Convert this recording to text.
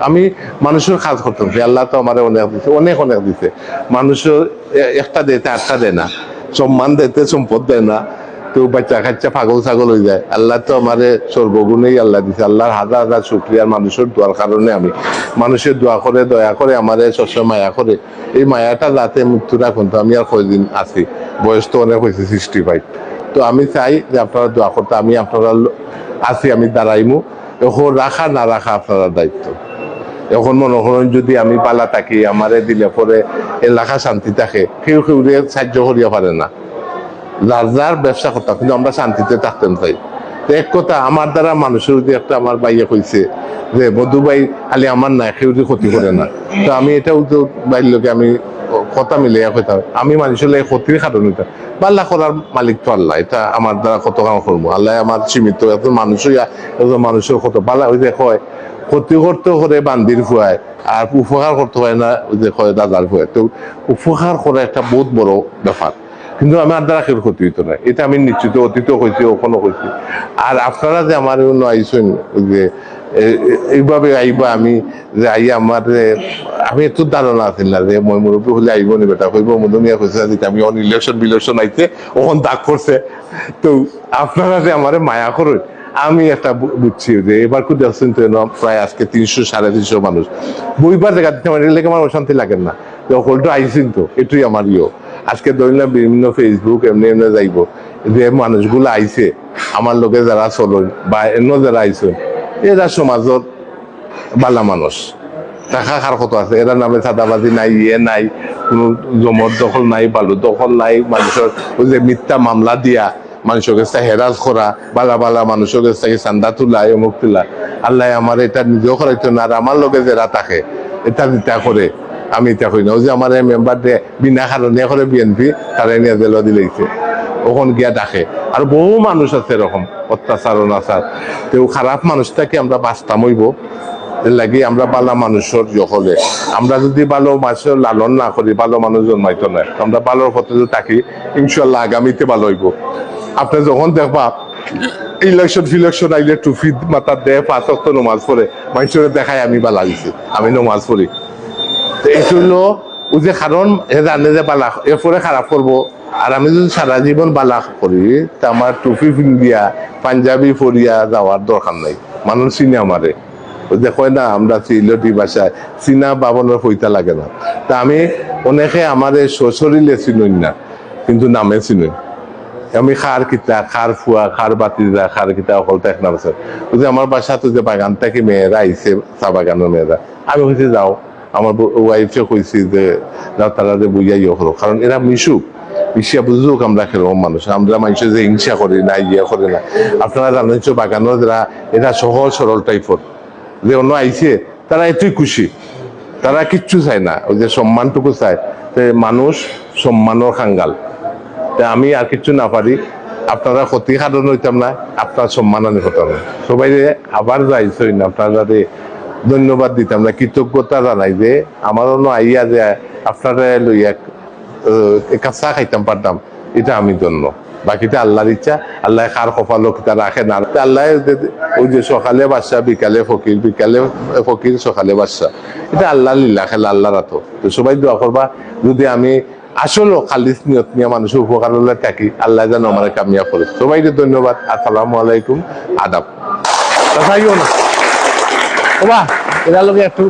আমি মানুষের কাজ করতাম, আল্লাহ তো আমার অনেক দিছে, অনেক অনেক দিছে। মানুষের একটা দেতে আটটা দেয় না, সম্মান দিতে সম্পদ দেয় না, তো বাচ্চা কাচ্চা পাগল ছাগল হয়ে যায়। আল্লাহ তো আমারে সর্বগুণেই আল্লাহ দিছে। আল্লাহর হাজার হাজার শুকরিয়া। মানুষের দোয়ার কারণে আমি মানুষের দোয়া করে দয়া করে আমারে সবসময় মায়া করে। এই মায়াটা যাতে মৃত্যু রাখুন, তো আমি আর কয়দিন আছি, বয়স তো অনেক হয়েছে 65। তো আমি চাই যে আপনারা দোয়া করতে, আমি আপনারা আছি, আমি দাঁড়াইমু। এখন রাখা না রাখা আপনারা দায়িত্ব। এখন মনে করেন যদি আমি পালা থাকি, আমারে দিলে পরে এলাকা শান্তি থাকে, কেউ কেউ সাহায্য করিয়া পারে না, যার যার ব্যবসা করতাম, কিন্তু আমরা শান্তিতে থাকতাম। চাই এক কথা, আমার দ্বারা মানুষের যদি একটা আমার বাইয়ে কইছে যে মধু ভাই খালি আমার না, কেউ ক্ষতি করে না, তো আমি এটাও তো বাইর লোকে আমি কথা মিলে কইতাম, আমি মানুষের ক্ষতির কারণ হইতাম। পাল্লা করার মালিক তো আল্লাহ, এটা আমার দ্বারা কত কাম করবো, আল্লাহ আমার সীমিত। এত মানুষই মানুষের কত পাল্লা ওই যে কয় ক্ষতি করতে করে বান্দির ফুয়ায়, আর উপকার করতে হয় না ওই যে কয় দাদার ফুয়ায়। তো উপকার করা একটা বহুত বড় ব্যাপার, কিন্তু আমার দ্বারা কেউ ক্ষতি হইতো না, এটা আমি নিশ্চিত। অতীতও হয়েছি, ওখানে হয়েছি। আর আপনারা যে আমার আইসেন যে এইভাবে আইবা, আমি যে আই আমার আমি একটু ধারণা আছিল না যে মই মুরব্বী হলে আইব নি বেটা, কইব মধুমিয়া কইছে আমি অন ইলেকশন বিলেকশন আইতে ওখান দাগ করছে। তো আপনারা যে আমার মায়া করেন, আমি একটা বুঝছি যে এবার খুব দেখছেন তো প্রায় আজকে 300-350 মানুষ বইবার জায়গা দিতে আমার লেগে আমার অশান্তি লাগেন না, ওটা আইসিন তো এটাই আমার আজকে ধরলাম বিভিন্ন ফেসবুক এমনি এমনি যাইব যে মানুষগুলো আইছে আমার লোকে যারা চলন বা অন্য যারা আইসেন, এরা সমাজত বালা মানুষ, টাকা খার কত আছে, এরা নামে চাঁদাবাজি নাই, ইয়ে নাই, কোনো জমর দখল নাই, বালু দখল নাই, মানুষের ওই যে মিথ্যা মামলা দিয়া মানুষের কাছে হেরাজ করা, বালা বালা মানুষের কাছ থেকে চান্দা তোলা, অমুক তোলা। আল্লাহ আমার এটা নিজেও করাইতো না, আর আমার লোকে যারা থাকে এটা দিতা করে আমি এটা করি না। ওই যে আমার মেম্বার দিয়ে বিনা কারণে করে বিএনপি তারা নিয়ে জেল দিলেছে, ওখান গিয়া ডাকে। আর বহু মানুষ আছে এরকম অত্যাচার অনাচার, কেউ খারাপ মানুষটাকে আমরা বাঁচতাম হইব লাগে। আমরা ভালো মানুষের হলে আমরা যদি ভালো মানুষের লালন না করি, ভালো মানুষ জন্মাইতো না, আমরা ভালোর পথে যদি থাকি, ইনশাল্লাহ আগামীতে ভালো হইব। আপনি যখন দেখবা ইলেকশন ফিলেকশন আইলে টুফি মাথা দেয়, 5 ওয়াক্ত নমাজ পড়ে, মানুষের দেখায় আমি বালা দিছি, আমি নমাজ পড়ি। তো এইটা হলো ও যে কারণ এ জানে যে বালা এরপরে খারাপ করবো। আর আমি যদি সারা জীবন বালা করি, তা আমার টুপি পিন্দিয়া পাঞ্জাবি পরিয়া যাওয়ার দরকার নাই। মানুষ চিনে আমারে, ওই যে কয় না আমরা চিলটি ভাষায় চিনা বাবনের পৈতা লাগে না। তা আমি অনেকে আমার শরীরে চিনুন না, কিন্তু নামে চিনুন। আমি খার কিতা, খার ফুয়া, খার বাতিজা, খার কিতা অকল এক নাম আছে। ওই যে আমার বাসা তো যে বাগান থেকে মেয়েরা আইসে, চা বাগানের মেয়েরা, আমি হয়েছে যাও, আমার ওয়াইফে কইছি যে যাও তারা যে বুঝাইও করো, কারণ এরা মিশুক, মিশিয়া বুঝুক আমরা কিরকম মানুষ। আমরা মানুষের যে হিংসা করি না, ইয়ে করে না। আপনারা জানেন বাগানের যারা এরা সহজ সরল টাইপের, যে অন্য আইছে তারা এতই খুশি, তারা কিচ্ছু চায় না, ওই যে সম্মানটুকু চায়। মানুষ সম্মানের খাঙ্গাল। তা আমি আর কিছু না পারি, আপনারা ক্ষতি সাধন হইতাম না, আপনার সম্মান আনি হতাম না। সবাই আবার যাইছেন, আপনারা ধন্যবাদ দিতাম না, কৃতজ্ঞতা জানাই যে আমার অন্য আইয়া যে আপনারা লইয়া কাঁচা খাইতাম পারতাম, এটা আমি জন্য। বাকিটা আল্লাহর ইচ্ছা, আল্লাহ কার কপাল কিতা রাখে না। আল্লাহ ওই যে সকালে বাদশা, বিকালে ফকির, বিকালে ফকির, সকালে বাদশা, এটা আল্লাহ লীলা খেলা, আল্লাহর হাতে। তো সবাই দোয়া করবা, যদি আমি আসলে খালিস নিয়ত নিয়ে মানুষের উপকার হলে থাকি, আল্লাহ যেন আমার কামিয়া করে। সবাইকে ধন্যবাদ। আসসালামু আলাইকুম, আদাব। তাইও না বাবা, এরা লোক একটু